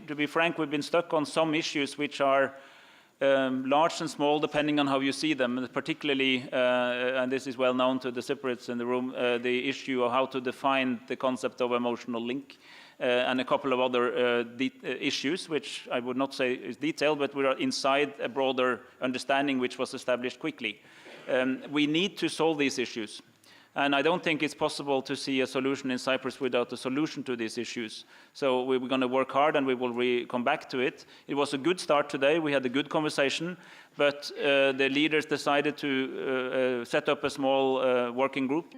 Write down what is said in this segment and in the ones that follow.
to be frank, we've been stuck on some issues which are large and small, depending on how you see them, particularly, and this is well known to the Cypriots in the room, the issue of how to define the concept of emotional link, and a couple of other issues, which I would not say is detailed, but we are inside a broader understanding which was established quickly. We need to solve these issues. And I don't think it's possible to see a solution in Cyprus without a solution to these issues. So we're going to work hard, and we will come back to it. It was a good start today. We had a good conversation, but the leaders decided to set up a small working group.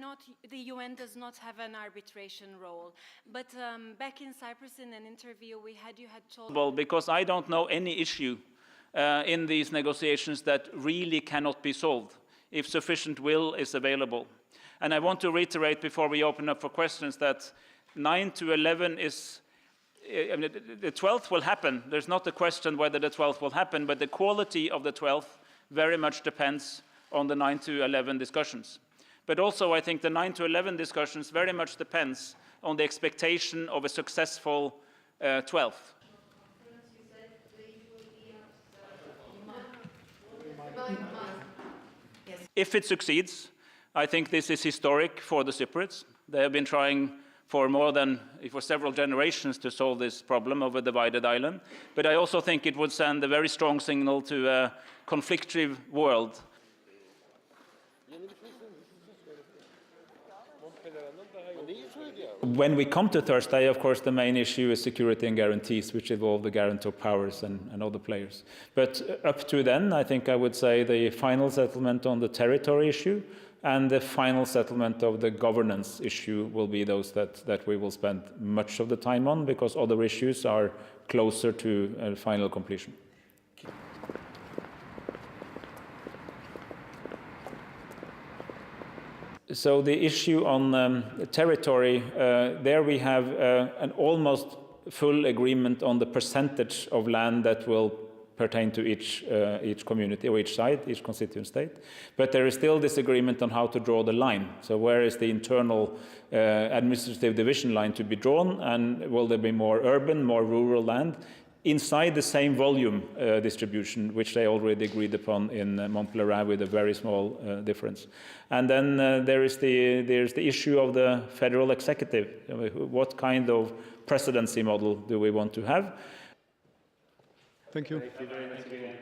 The UN does not have an arbitration role, but back in Cyprus in an interview we had, you had told... Well, because I don't know any issue in these negotiations that really cannot be solved if sufficient will is available. And I want to reiterate before we open up for questions that 9 to 11 is, I mean, the 12th will happen. There's not a question whether the 12th will happen, but the quality of the 12th very much depends on the 9 to 11 discussions. But also I think the 9 to 11 discussions very much depends on the expectation of a successful 12th. If it succeeds, I think this is historic for the Cypriots. They have been trying for several generations to solve this problem of a divided island. But I also think it would send a very strong signal to a conflictive world. When we come to Thursday, of course, the main issue is security and guarantees, which involve the guarantor powers and other players. But up to then, I think I would say the final settlement on the territory issue and the final settlement of the governance issue will be those that we will spend much of the time on, because other issues are closer to final completion. So the issue on territory, there we have an almost full agreement on the percentage of land that will pertain to each community or each side, each constituent state. But there is still disagreement on how to draw the line. So where is the internal administrative division line to be drawn, and will there be more urban, more rural land inside the same volume distribution, which they already agreed upon in Montpellier with a very small difference. And then there's the issue of the federal executive. What kind of presidency model do we want to have? Thank you. Thank you very much again.